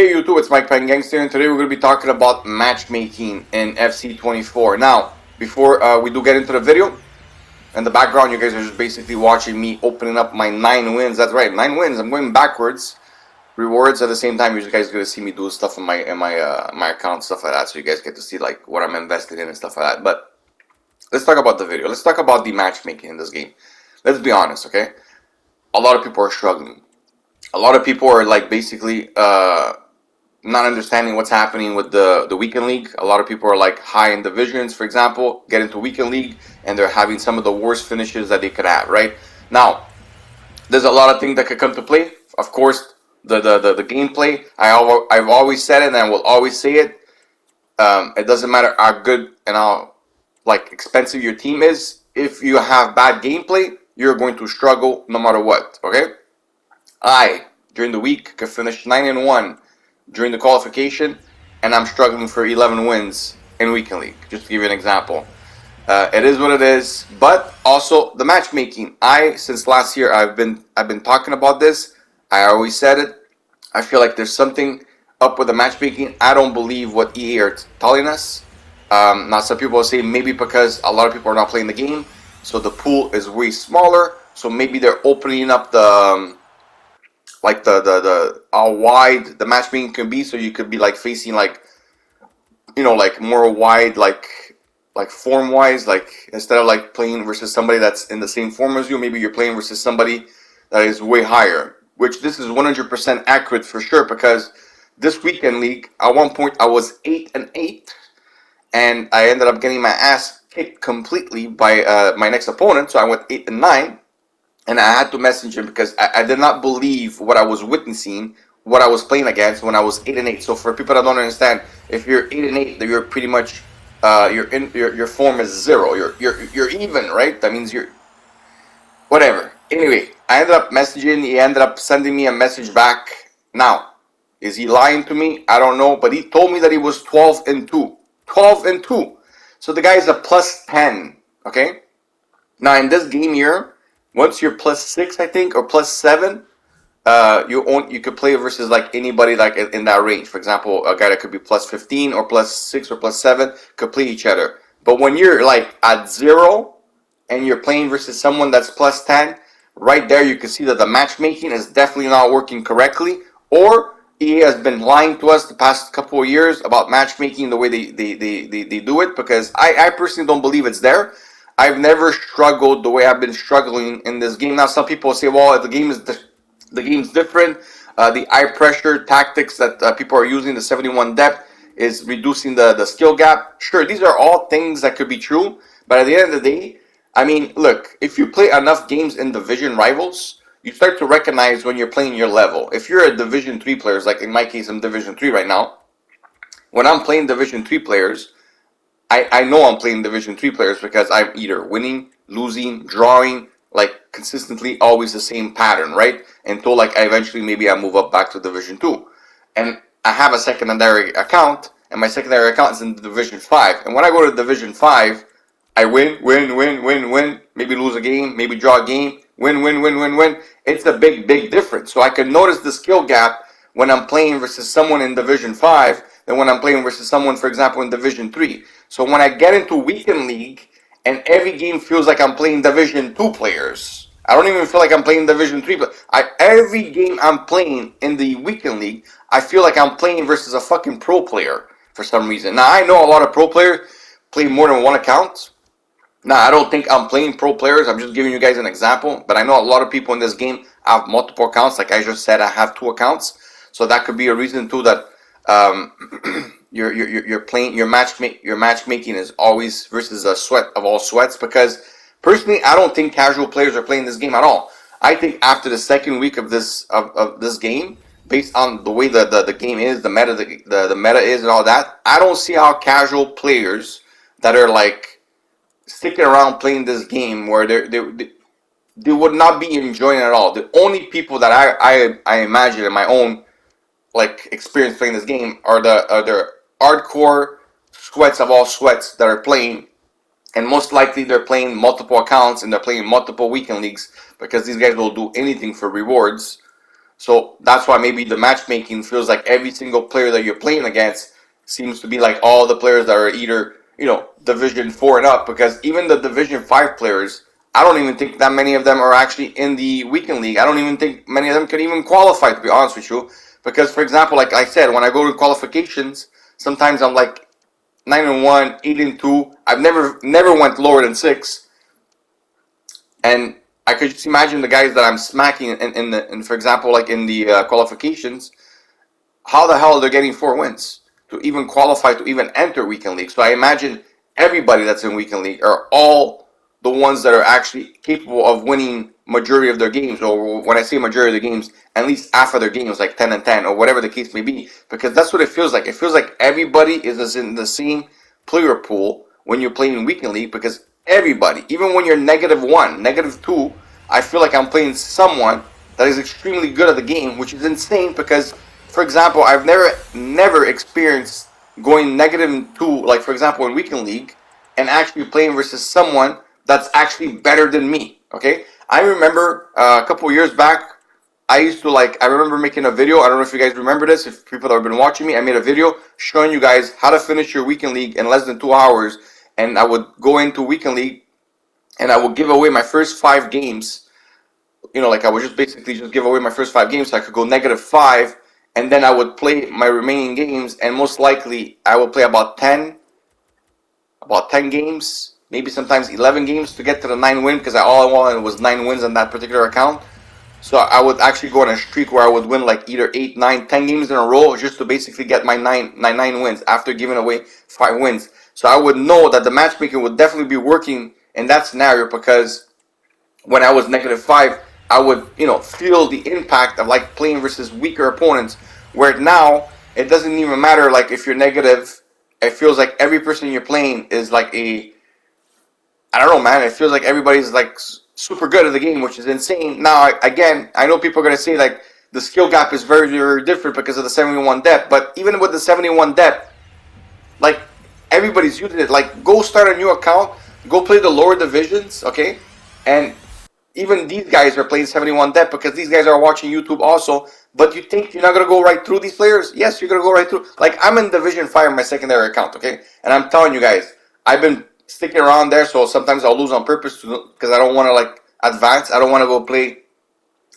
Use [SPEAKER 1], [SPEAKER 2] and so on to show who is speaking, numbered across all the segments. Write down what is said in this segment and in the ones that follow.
[SPEAKER 1] Hey YouTube, it's Macthmaking Gangster, and today we're going to be talking about matchmaking in FC24. Now, before we do get into the video, in the background you guys are just basically watching me opening up my 9 wins. That's right, 9 wins. I'm going backwards. Rewards at the same time. You guys are going to see me do stuff in my account, stuff like that, so you guys get to see like what I'm invested in and stuff like that. But let's talk about the video. Let's talk about the matchmaking in this game. Let's be honest, okay? A lot of people are struggling. A lot of people are like basically not understanding what's happening with the weekend league. A lot of people are like high in divisions, for example, get into weekend league, and they're having some of the worst finishes that they could have. Right now, there's a lot of things that could come to play. Of course, the gameplay. I've always said it, and I will always say it. It doesn't matter how good and how like expensive your team is. If you have bad gameplay, you're going to struggle no matter what. Okay. During the week, could finish 9-1 during the qualification, and I'm struggling for 11 wins in weekend league. Just to give you an example, it is what it is. But also the matchmaking. Since last year, I've been talking about this. I always said it. I feel like there's something up with the matchmaking. I don't believe what EA are telling us. Now, some people will say maybe because a lot of people are not playing the game, so the pool is way smaller. So maybe they're opening up the like the how wide the matchmaking can be, so you could be like facing like, you know, like more wide, like form wise, like instead of like playing versus somebody that's in the same form as you, maybe you're playing versus somebody that is way higher, which this is 100% accurate for sure, because this weekend league at one point I was 8-8, and I ended up getting my ass kicked completely by my next opponent, so I went 8-9. And I had to message him because I did not believe what I was witnessing, what I was playing against when I was 8-8. So for people that don't understand, if you're 8-8, you're pretty much your form is 0. You're even, right? That means you're whatever. Anyway, I ended up messaging. He ended up sending me a message back. Now, is he lying to me? I don't know, but he told me that he was 12-2. 12-2. So the guy is a plus 10. Okay. Now in this game here, once you're plus 6, I think, or plus 7, you could play versus like anybody like in that range. For example, a guy that could be plus 15 or plus 6 or plus 7 could play each other. But when you're like at 0 and you're playing versus someone that's plus 10, right there you can see that the matchmaking is definitely not working correctly, or EA has been lying to us the past couple of years about matchmaking the way they do it, because I personally don't believe it's there. I've never struggled the way I've been struggling in this game. Now, some people say, "Well, the game's different. The eye pressure tactics that people are using, the 71 depth, is reducing the skill gap." Sure, these are all things that could be true, but at the end of the day, I mean, look, if you play enough games in division rivals, you start to recognize when you're playing your level. If you're a Division 3 player, like in my case, I'm Division 3 right now. When I'm playing Division 3 players, I know I'm playing Division 3 players because I'm either winning, losing, drawing, like consistently always the same pattern, right? Until like I eventually maybe I move up back to Division 2. And I have a secondary account, and my secondary account is in Division 5. And when I go to Division 5, I win, maybe lose a game, maybe draw a game, win. It's a big difference. So I can notice the skill gap when I'm playing versus someone in Division 5 than when I'm playing versus someone, for example, in Division 3. So when I get into weekend league and every game feels like I'm playing Division 2 players, I don't even feel like I'm playing Division 3. But every game I'm playing in the weekend league, I feel like I'm playing versus a fucking pro player for some reason. Now, I know a lot of pro players play more than one account. Now, I don't think I'm playing pro players. I'm just giving you guys an example. But I know a lot of people in this game have multiple accounts. Like I just said, I have 2 accounts. So that could be a reason too that you're playing your matchmaking is always versus a sweat of all sweats. Because personally, I don't think casual players are playing this game at all. I think after the second week of this game, based on the way the game is, the meta is, and all that, I don't see how casual players that are like sticking around playing this game where they would not be enjoying it at all. The only people that I imagine in my own like experience playing this game are the hardcore sweats of all sweats that are playing, and most likely they're playing multiple accounts and they're playing multiple weekend leagues because these guys will do anything for rewards. So that's why maybe the matchmaking feels like every single player that you're playing against seems to be like all the players that are either, Division 4 and up, because even the Division 5 players, I don't even think that many of them are actually in the weekend league. I don't even think many of them could even qualify, to be honest with you. Because, for example, like I said, when I go to qualifications, sometimes I'm like 9-1, 8-2. I've never went lower than 6. And I could just imagine the guys that I'm smacking for example, like in the qualifications, how the hell they're getting 4 wins to even qualify to even enter weekend league. So I imagine everybody that's in weekend league are all the ones that are actually capable of winning majority of their games, or when I say majority of the games, at least half of their games, like 10-10, or whatever the case may be, because that's what it feels like. It feels like everybody is in the same player pool when you're playing weekend league, because everybody, even when you're -1, -2, I feel like I'm playing someone that is extremely good at the game, which is insane because, for example, I've never experienced going -2, like for example in weekend league, and actually playing versus someone that's actually better than me. Okay, I remember a couple of years back, I remember making a video. I don't know if you guys remember this. If people that have been watching me, I made a video showing you guys how to finish your weekend league in less than 2 hours, and I would go into weekend league and I would give away my first 5 games. Like I would just basically just give away my first 5 games so I could go -5, and then I would play my remaining games, and most likely I would play about 10 games, maybe sometimes 11 games to get to the 9 win, because all I wanted was 9 wins on that particular account. So I would actually go on a streak where I would win like either 8, 9, 10 games in a row just to basically get my nine wins after giving away 5 wins. So I would know that the matchmaking would definitely be working in that scenario, because when I was -5, I would, feel the impact of like playing versus weaker opponents. Where now it doesn't even matter like if you're negative. It feels like every person you're playing is like I don't know, man. It feels like everybody's like super good at the game, which is insane. Now, again, I know people are gonna say like the skill gap is very, very different because of the 71 depth. But even with the 71 depth, like everybody's using it. Like go start a new account, go play the lower divisions, okay? And even these guys are playing 71 depth because these guys are watching YouTube also. But you think you're not gonna go right through these players? Yes, you're gonna go right through. Like I'm in Division 5 in my secondary account, okay? And I'm telling you guys, I've been sticking around there, so sometimes I'll lose on purpose because I don't want to like advance. I don't want to go play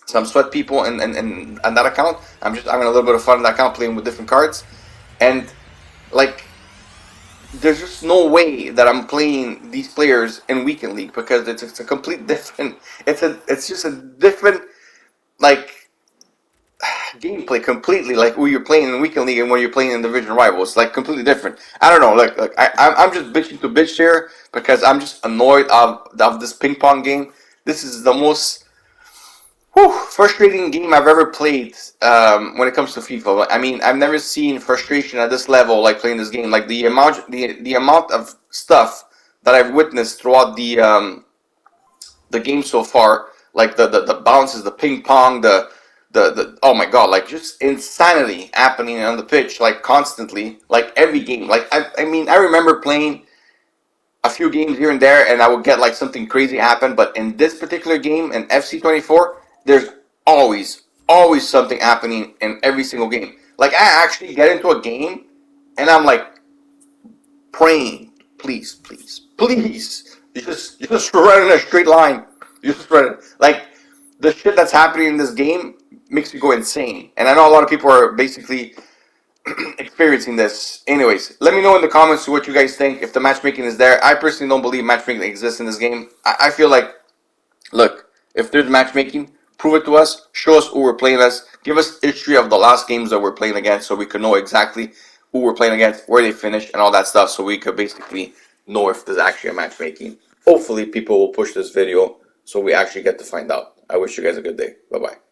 [SPEAKER 1] some sweat people in on that account. I'm just having a little bit of fun in that account playing with different cards, and like there's just no way that I'm playing these players in weekend league because it's a complete different. It's just a different like gameplay completely, like who you're playing in weekend league and when you're playing in division rivals, like completely different. I don't know, like I'm just bitching to bitch here because I'm just annoyed of this ping pong game. This is the most frustrating game I've ever played when it comes to FIFA. I mean, I've never seen frustration at this level like playing this game. Like the amount of stuff that I've witnessed throughout the game so far, like the bounces, the ping pong, the oh my god, like just insanity happening on the pitch, like constantly, like every game. Like I mean, I remember playing a few games here and there, and I would get like something crazy happen. But in this particular game, in FC 24, there's always something happening in every single game. Like I actually get into a game, and I'm like praying, please, please, please, you just run in a straight line. You just run like the shit that's happening in this game makes me go insane. And I know a lot of people are basically experiencing this. Anyways, let me know in the comments what you guys think. If the matchmaking is there, I personally don't believe matchmaking exists in this game. I feel like, look, if there's matchmaking, prove it to us. Show us who we're playing as. Give us history of the last games that we're playing against, so we can know exactly who we're playing against, where they finished, and all that stuff. So we could basically know if there's actually a matchmaking. Hopefully, people will push this video so we actually get to find out. I wish you guys a good day. Bye bye.